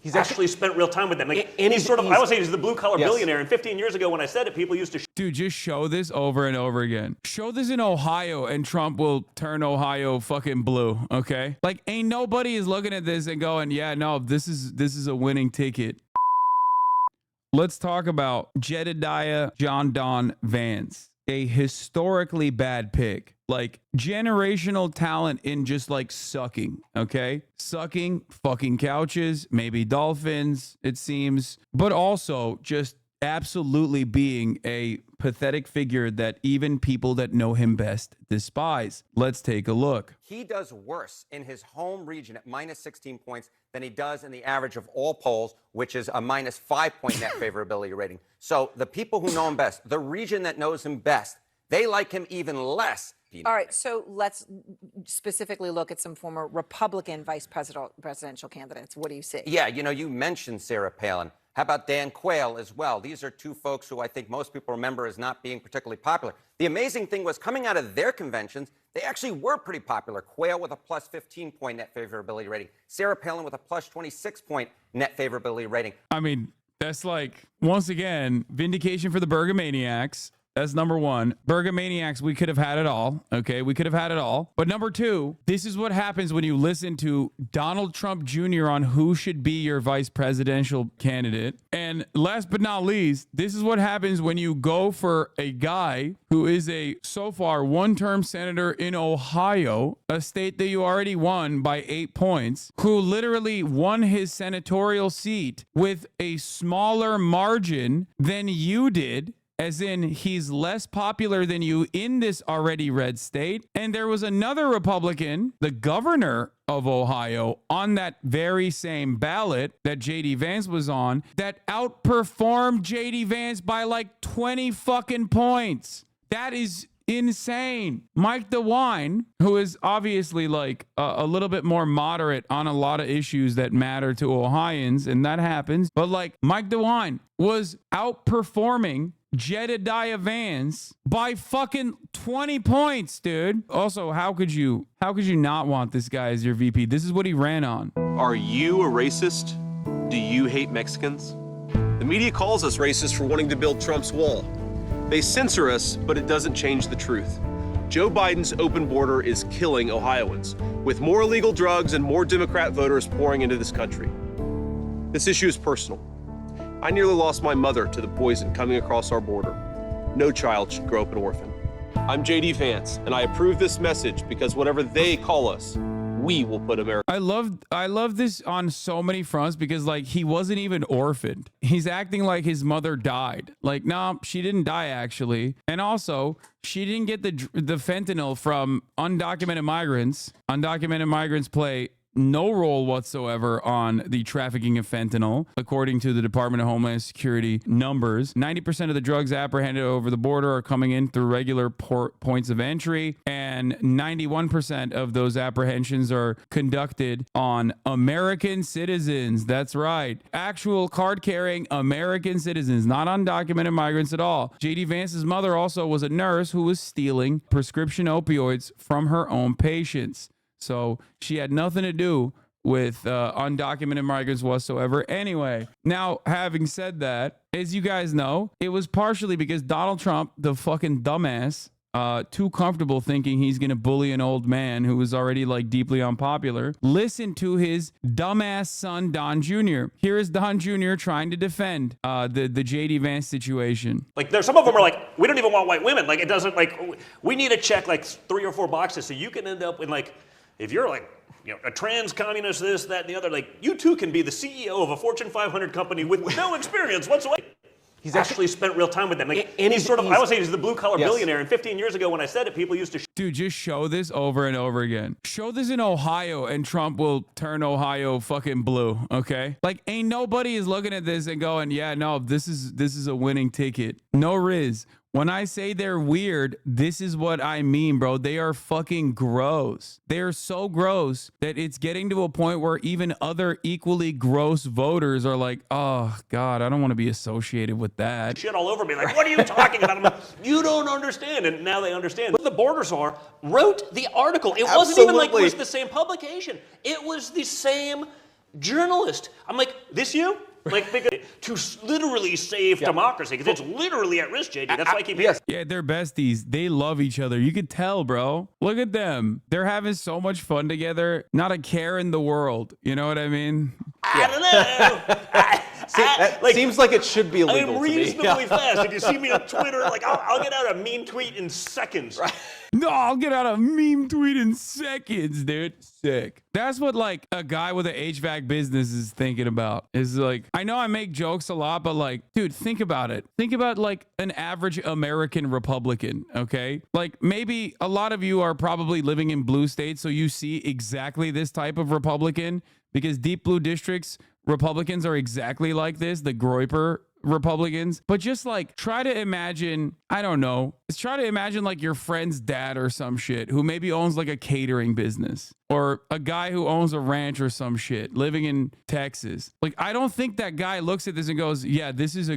He's actually spent real time with them. Like, and he's sort of, I would say he's the blue-collar billionaire. And 15 years ago when I said it, people used to... Dude, just show this over and over again. Show this in Ohio and Trump will turn Ohio fucking blue, okay? Like, ain't nobody is looking at this and going, yeah, no, this is a winning ticket. Let's talk about Jedediah John Don Vance, a historically bad pick. Like, generational talent in just like sucking, okay? Sucking fucking couches, maybe dolphins, it seems, but also just absolutely being a pathetic figure that even people that know him best despise. Let's take a look. He does worse in his home region at minus 16 points than he does in the average of all polls, which is a minus 5-point net favorability rating. So the people who know him best, the region that knows him best, they like him even less. All right, so let's specifically look at some former Republican presidential candidates. What do you see? Yeah, you know, you mentioned Sarah Palin. How about Dan Quayle as well? These are two folks who I think most people remember as not being particularly popular. The amazing thing was coming out of their conventions, they actually were pretty popular. Quayle with a plus 15-point net favorability rating. Sarah Palin with a plus 26-point net favorability rating. I mean, that's like, once again, vindication for the Bergamaniacs. That's number one. Bergamaniacs, we could have had it all. Okay, we could have had it all. But number two, this is what happens when you listen to Donald Trump Jr. on who should be your vice presidential candidate. And last but not least, this is what happens when you go for a guy who is a, so far, one-term senator in Ohio, a state that you already won by 8 points, who literally won his senatorial seat with a smaller margin than you did. As in, he's less popular than you in this already red state. And there was another Republican, the governor of Ohio, on that very same ballot that J.D. Vance was on, that outperformed J.D. Vance by like 20 fucking points. That is insane. Mike DeWine, who is obviously like a little bit more moderate on a lot of issues that matter to Ohioans, and that happens. But like Mike DeWine was outperforming Jedediah Vance by fucking 20 points, dude. Also, how could you not want this guy as your VP? This is what he ran on. Are you a racist? Do you hate Mexicans? The media calls us racist for wanting to build Trump's wall. They censor us, but it doesn't change the truth. Joe Biden's open border is killing Ohioans, with more illegal drugs and more Democrat voters pouring into this country. This issue is personal. I nearly lost my mother to the poison coming across our border. No child should grow up an orphan. I'm J.D. Vance, and I approve this message because whatever they call us, we will put America. I love this on so many fronts because like he wasn't even orphaned. He's acting like his mother died. Like, no, she didn't die actually. And also, she didn't get the fentanyl from undocumented migrants. Undocumented migrants play no role whatsoever on the trafficking of fentanyl, according to the Department of Homeland Security numbers. 90% of the drugs apprehended over the border are coming in through regular points of entry, and 91% of those apprehensions are conducted on American citizens. That's right. Actual card-carrying American citizens, not undocumented migrants at all. J.D. Vance's mother also was a nurse who was stealing prescription opioids from her own patients. So she had nothing to do with undocumented migrants whatsoever. Anyway, now, having said that, as you guys know, it was partially because Donald Trump, the fucking dumbass, too comfortable thinking he's going to bully an old man who was already like deeply unpopular, listened to his dumbass son, Don Jr. Here is Don Jr. trying to defend the J.D. Vance situation. Like, there's some of them are like, we don't even want white women. Like, it doesn't, like, we need to check like 3 or 4 boxes so you can end up with like, if you're like, you know, a trans communist, this, that, and the other, like, you too can be the CEO of a Fortune 500 company with no experience whatsoever. He's actually spent real time with them. Like, and he's sort of, I would say he's the blue-collar billionaire. And 15 years ago when I said it, people used to... Dude, just show this over and over again. Show this in Ohio and Trump will turn Ohio fucking blue, okay? Like, ain't nobody is looking at this and going, yeah, no, this is a winning ticket. No Riz. When I say they're weird, this is what I mean, bro. They are fucking gross. They are so gross that it's getting to a point where even other equally gross voters are like, oh, God, I don't want to be associated with that. Shit all over me. Like, what are you talking about? I'm like, you don't understand. And now they understand. What the borders are, wrote the article. It wasn't even like it was the same publication. It was the same journalist. I'm like, this you? Like, to literally save democracy, because it's literally at risk, JD. That's why I keep Yeah, they're besties. They love each other. You could tell, bro. Look at them. They're having so much fun together. Not a care in the world. You know what I mean? I don't know. Seems like it should be illegal I'm to me. reasonably fast. If you see me on Twitter, like I'll get out a mean tweet in seconds. Right. No, I'll get out a meme tweet in seconds, dude. Sick. That's what like a guy with an HVAC business is thinking about. Is like, I know I make jokes a lot, but like, dude, think about it. Think about like an average American Republican, okay? Like maybe a lot of you are probably living in blue states, so you see exactly this type of Republican, because deep blue districts, Republicans are exactly like this, the Groyper Republicans. But just like try to imagine, I don't know, try to imagine like your friend's dad or some shit who maybe owns like a catering business, or a guy who owns a ranch or some shit living in Texas. Like, I don't think that guy looks at this and goes, yeah, this is a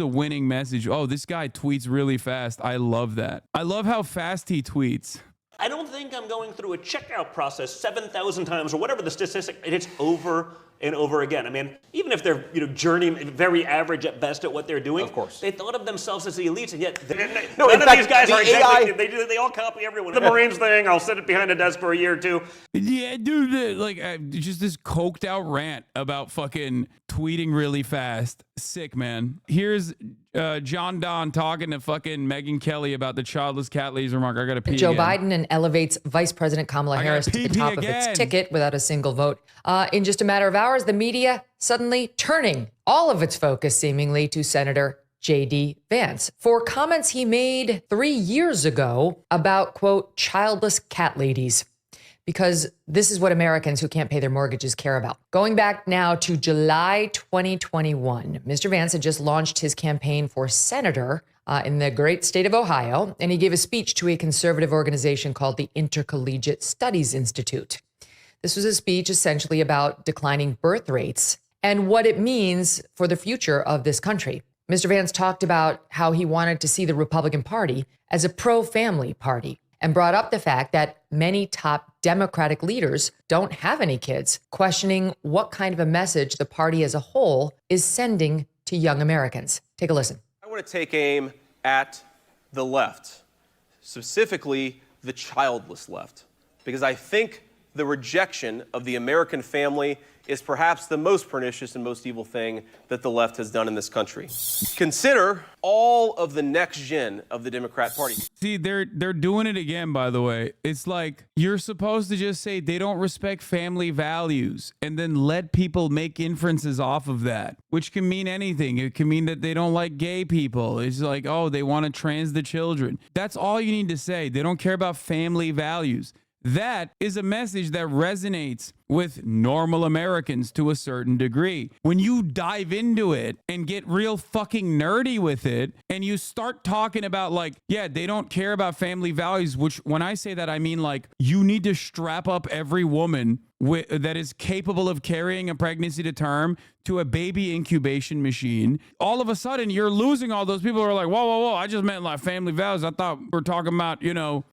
winning message. Oh, this guy tweets really fast. I love that. I love how fast he tweets. I don't think I'm going through a checkout process 7,000 times or whatever the statistic. It's over and over again. I mean, even if they're journey very average at best at what they're doing, of course, they thought of themselves as the elites, and yet none of these guys are AI... exactly. They all copy everyone. The Marines thing. I'll sit behind a desk for a year or two. Yeah, dude. Like just this coked out rant about fucking tweeting really fast. Sick, man. Here's John Donne talking to fucking Megyn Kelly about the childless cat ladies remark. I gotta pee Joe again. Biden and elevates Vice President Kamala Harris to the top of its ticket without a single vote. In just a matter of hours, the media suddenly turning all of its focus seemingly to Senator J.D. Vance for comments he made 3 years ago about, quote, childless cat ladies. Because this is what Americans who can't pay their mortgages care about. Going back now to July 2021, Mr. Vance had just launched his campaign for senator in the great state of Ohio, and he gave a speech to a conservative organization called the Intercollegiate Studies Institute. This was a speech essentially about declining birth rates and what it means for the future of this country. Mr. Vance talked about how he wanted to see the Republican Party as a pro-family party, and brought up the fact that many top Democratic leaders don't have any kids, questioning what kind of a message the party as a whole is sending to young Americans. Take a listen. I want to take aim at the left, specifically the childless left, because I think the rejection of the American family is perhaps the most pernicious and most evil thing that the left has done in this country. Consider all of the next gen of the Democrat Party. See, they're doing it again, by the way. It's like you're supposed to just say they don't respect family values and then let people make inferences off of that, which can mean anything. It can mean that they don't like gay people. It's like, oh, they want to trans the children. That's all you need to say. They don't care about family values. That is a message that resonates with normal Americans to a certain degree. When you dive into it and get real fucking nerdy with it, and you start talking about like, yeah, they don't care about family values, which when I say that, I mean like you need to strap up every woman that is capable of carrying a pregnancy to term to a baby incubation machine. All of a sudden, you're losing all those people who are like, whoa, I just meant like family values. I thought we were talking about,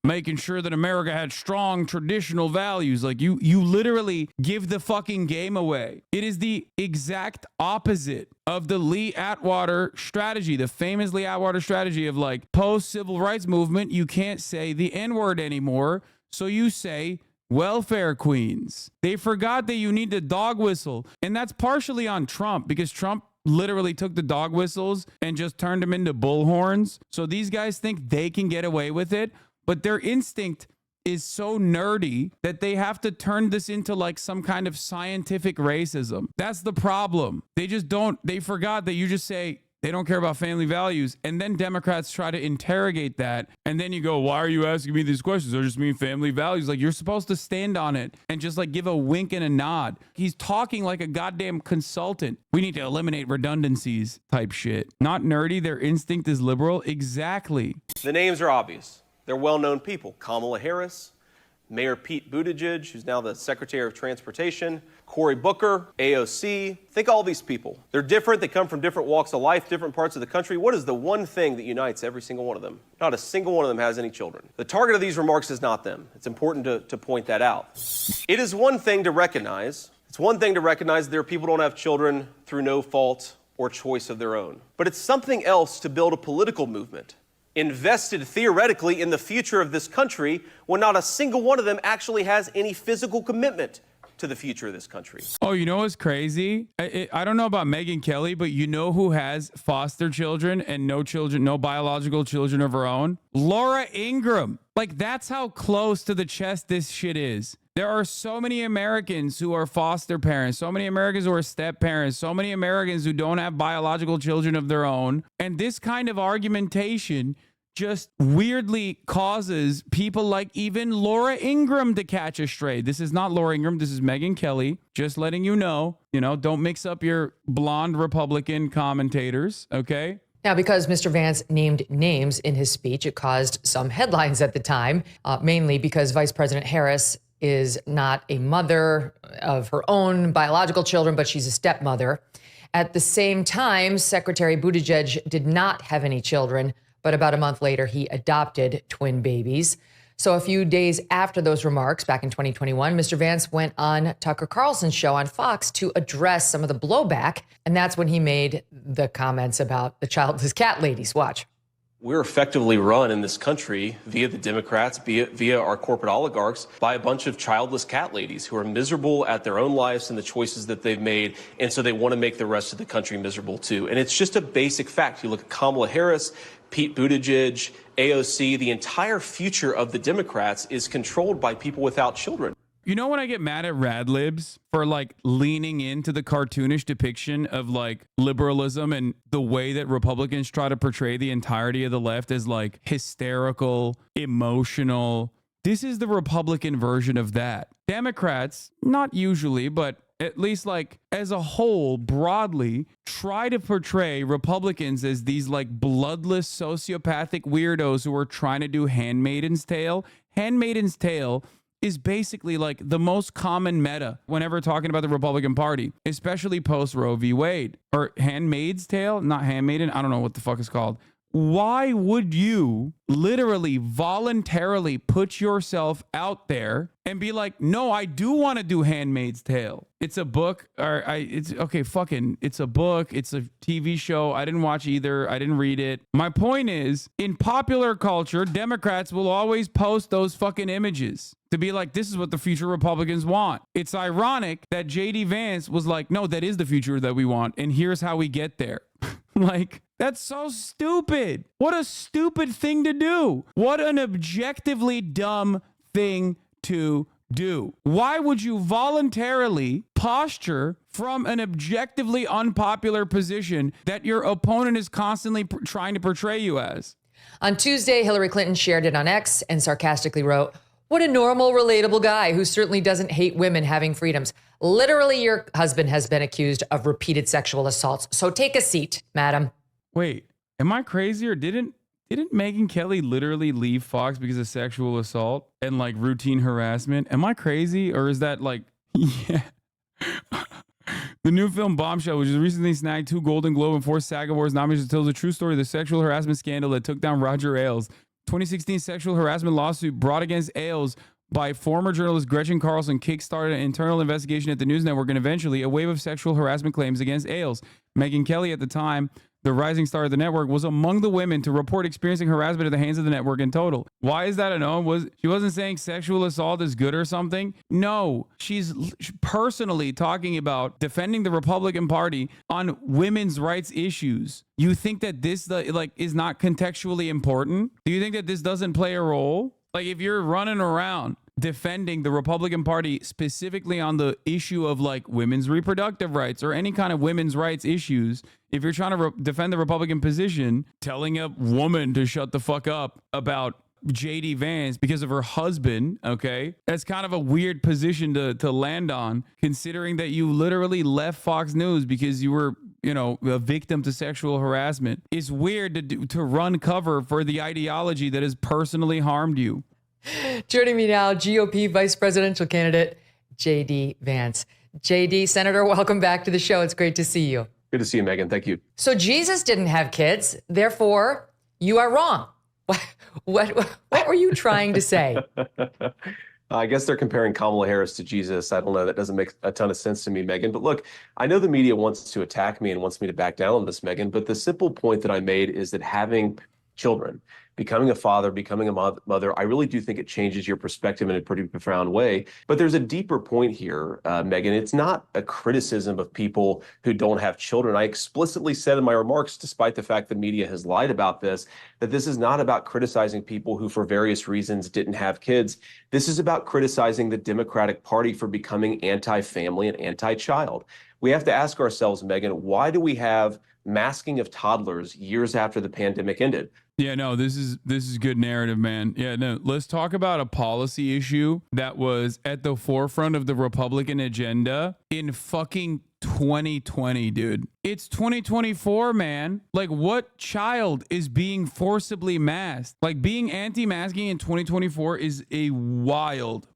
making sure that America had strong traditional values. Like you literally give the fucking game away. It is the exact opposite of the Lee Atwater strategy, the famous Lee Atwater strategy of like post-civil rights movement. You can't say the N-word anymore, so you say welfare queens. They forgot that you need the dog whistle. And that's partially on Trump, because Trump literally took the dog whistles and just turned them into bullhorns. So these guys think they can get away with it, but their instinct is so nerdy that they have to turn this into like some kind of scientific racism. That's the problem. They forgot that you just say, they don't care about family values. And then Democrats try to interrogate that. And then you go, why are you asking me these questions? I just mean family values. Like, you're supposed to stand on it and just like give a wink and a nod. He's talking like a goddamn consultant. We need to eliminate redundancies type shit. Not nerdy. Their instinct is liberal. Exactly. The names are obvious. They're well-known people. Kamala Harris, Mayor Pete Buttigieg, who's now the Secretary of Transportation, Cory Booker, AOC. Think all these people. They're different. They come from different walks of life, different parts of the country. What is the one thing that unites every single one of them? Not a single one of them has any children. The target of these remarks is not them. It's important to point that out. It is one thing to recognize, it's It's one thing to recognize that there are people who don't have children through no fault or choice of their own. But it's something else to build a political movement invested theoretically in the future of this country when not a single one of them actually has any physical commitment to the future of this country. Oh, you know what's crazy? I don't know about Megyn Kelly, but you know who has foster children and no children, no biological children of her own? Laura Ingraham. Like, that's how close to the chest this shit is. There are so many Americans who are foster parents, so many Americans who are step parents, so many Americans who don't have biological children of their own. And this kind of argumentation just weirdly causes people like even Laura Ingraham to catch a stray. This is not Laura Ingraham. This is Megyn Kelly. Just letting you know, don't mix up your blonde Republican commentators, okay? Now, because Mr. Vance named names in his speech, it caused some headlines at the time, mainly because Vice President Harris is not a mother of her own biological children, but she's a stepmother. At the same time, Secretary Buttigieg did not have any children, but about a month later, he adopted twin babies. So a few days after those remarks, back in 2021, Mr. Vance went on Tucker Carlson's show on Fox to address some of the blowback. And that's when he made the comments about the childless cat ladies. Watch. We're effectively run in this country via the Democrats, via our corporate oligarchs, by a bunch of childless cat ladies who are miserable at their own lives and the choices that they've made. And so they want to make the rest of the country miserable too. And it's just a basic fact. You look at Kamala Harris, Pete Buttigieg, AOC, the entire future of the Democrats is controlled by people without children. You know when I get mad at Radlibs for like leaning into the cartoonish depiction of like liberalism and the way that Republicans try to portray the entirety of the left as like hysterical, emotional. This is the Republican version of that. Democrats, not usually, but at least like as a whole, broadly, try to portray Republicans as these like bloodless sociopathic weirdos who are trying to do Handmaid's Tale. Handmaid's Tale is basically like the most common meta whenever talking about the Republican Party, especially post Roe v. Wade. Or Handmaid's Tale, not Handmaiden, I don't know what the fuck it's called. Why would you literally voluntarily put yourself out there and be like, no, I do want to do Handmaid's Tale? It's a book, it's a book, it's a TV show. I didn't watch either. I didn't read it. My point is, in popular culture, Democrats will always post those fucking images to be like, this is what the future Republicans want. It's ironic that JD Vance was like, no, that is the future that we want. And here's how we get there. Like, that's so stupid. What a stupid thing to do. What an objectively dumb thing to do. Why would you voluntarily posture from an objectively unpopular position that your opponent is constantly trying to portray you as? On Tuesday, Hillary Clinton shared it on X and sarcastically wrote, "What a normal, relatable guy who certainly doesn't hate women having freedoms. Literally, your husband has been accused of repeated sexual assaults. So take a seat, madam." Wait, am I crazy, or didn't Megyn Kelly literally leave Fox because of sexual assault and like routine harassment? Am I crazy, or is that like, yeah. The new film Bombshell, which has recently snagged 2 Golden Globe and 4 SAG Awards nominations, tells the true story of the sexual harassment scandal that took down Roger Ailes. 2016 sexual harassment lawsuit brought against Ailes by former journalist Gretchen Carlson kickstarted an internal investigation at the news network and eventually a wave of sexual harassment claims against Ailes. Megyn Kelly, at the time the rising star of the network, was among the women to report experiencing harassment at the hands of the network in total. Why is that a no? She wasn't saying sexual assault is good or something? No, she's personally talking about defending the Republican Party on women's rights issues. You think that this is not contextually important? Do you think that this doesn't play a role? Like, if you're running around defending the Republican Party specifically on the issue of like women's reproductive rights or any kind of women's rights issues, if you're trying to defend the Republican position, telling a woman to shut the fuck up about JD Vance because of her husband, okay, that's kind of a weird position to land on, considering that you literally left Fox News because you were, a victim to sexual harassment. It's weird to run cover for the ideology that has personally harmed you. Joining me now, GOP vice presidential candidate, JD Vance. JD, Senator, welcome back to the show. It's great to see you. Good to see you, Megyn. Thank you. So Jesus didn't have kids, therefore you are wrong. What were you trying to say? I guess they're comparing Kamala Harris to Jesus. I don't know. That doesn't make a ton of sense to me, Megyn. But look, I know the media wants to attack me and wants me to back down on this, Megyn. But the simple point that I made is that having children, becoming a father, becoming a mother, I really do think it changes your perspective in a pretty profound way. But there's a deeper point here, Megyn. It's not a criticism of people who don't have children. I explicitly said in my remarks, despite the fact the media has lied about this, that this is not about criticizing people who, for various reasons, didn't have kids. This is about criticizing the Democratic Party for becoming anti-family and anti-child. We have to ask ourselves, Megyn, why do we have masking of toddlers years after the pandemic ended? Yeah, no, this is good narrative, man. Yeah, no, let's talk about a policy issue that was at the forefront of the Republican agenda in fucking 2020, dude. It's 2024, man. Like, what child is being forcibly masked? Like, being anti-masking in 2024 is a wild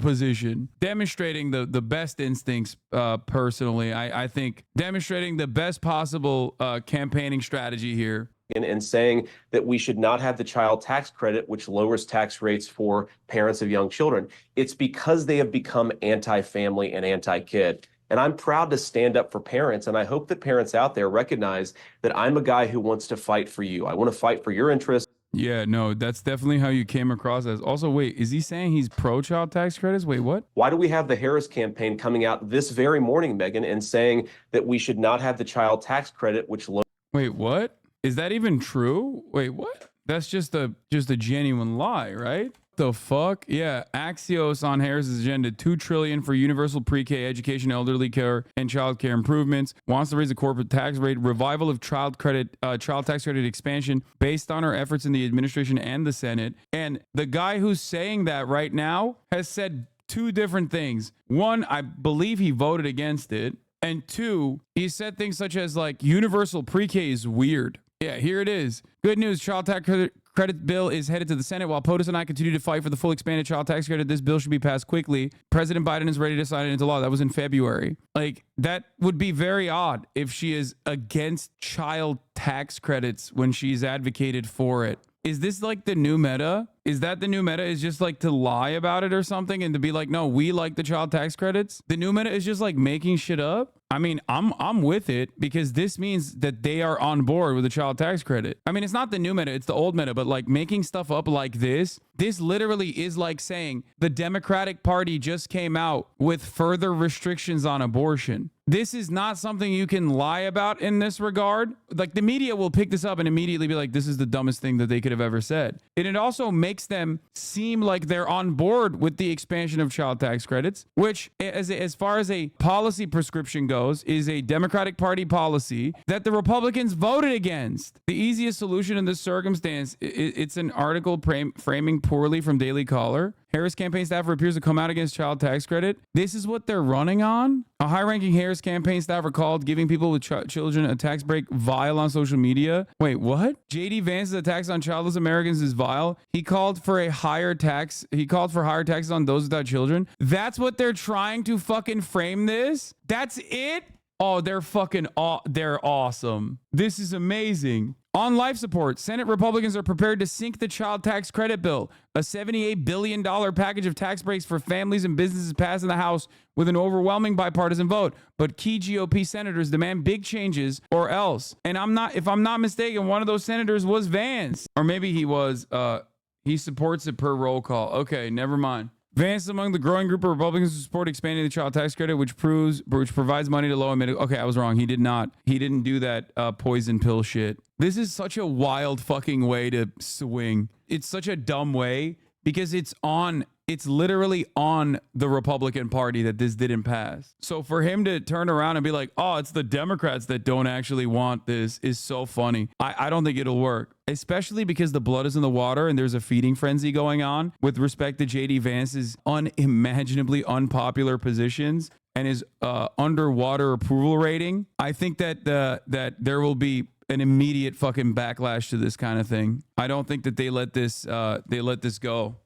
position, demonstrating the best instincts, personally. I think demonstrating the best possible campaigning strategy here. And saying that we should not have the child tax credit, which lowers tax rates for parents of young children. It's because they have become anti-family and anti-kid. And I'm proud to stand up for parents. And I hope that parents out there recognize that I'm a guy who wants to fight for you. I want to fight for your interests. Yeah, no, that's definitely how you came across as. Also, wait, is he saying he's pro-child tax credits? Wait, what? Why do we have the Harris campaign coming out this very morning, Megyn, and saying that we should not have the child tax credit, which Wait, what? Is that even true? Wait, what? That's just a genuine lie, right? The fuck? Yeah, Axios on Harris's agenda, $2 trillion for universal pre-K education, elderly care, and child care improvements. Wants to raise the corporate tax rate. Revival of child tax credit expansion based on her efforts in the administration and the Senate. And the guy who's saying that right now has said two different things. One, I believe he voted against it. And two, he said things such as like universal pre-K is weird. Yeah, here it is. Good news. Child tax credit bill is headed to the Senate. While POTUS and I continue to fight for the full expanded child tax credit, this bill should be passed quickly. President Biden is ready to sign it into law. That was in February. Like, that would be very odd if she is against child tax credits when she's advocated for it. Is this like the new meta? Is that the new meta, is just like to lie about it or something and to be like, no, we like the child tax credits? The new meta is just like making shit up? I mean, I'm with it because this means that they are on board with the child tax credit. I mean, it's not the new meta, it's the old meta, but like making stuff up like this literally is like saying the Democratic Party just came out with further restrictions on abortion. This is not something you can lie about in this regard. Like, the media will pick this up and immediately be like, this is the dumbest thing that they could have ever said. And it also makes them seem like they're on board with the expansion of child tax credits, which as far as a policy prescription goes, is a Democratic Party policy that the Republicans voted against. The easiest solution in this circumstance, it's an article framing poorly from Daily Caller. Harris campaign staffer appears to come out against child tax credit. This is what they're running on? A high-ranking Harris campaign staffer called giving people with children a tax break vile on social media. Wait, what? J.D. Vance's attacks on childless Americans is vile. He called for higher taxes on those without children. That's what they're trying to fucking frame this? That's it? Oh, they're awesome. This is amazing. On life support, Senate Republicans are prepared to sink the child tax credit bill. A $78 billion package of tax breaks for families and businesses passed in the House with an overwhelming bipartisan vote. But key GOP senators demand big changes or else. And if I'm not mistaken, one of those senators was Vance. Or maybe he was, he supports it per roll call. Okay, never mind. Vance is among the growing group of Republicans who support expanding the child tax credit, which provides money to low and middle. Okay, I was wrong. He didn't do that poison pill shit. This is such a wild fucking way to swing. It's such a dumb way because it's literally on the Republican Party that this didn't pass. So for him to turn around and be like, oh, it's the Democrats that don't actually want this is so funny. I don't think it'll work, especially because the blood is in the water and there's a feeding frenzy going on with respect to J.D. Vance's unimaginably unpopular positions and his underwater approval rating. I think that there will be an immediate fucking backlash to this kind of thing. I don't think that they let this go.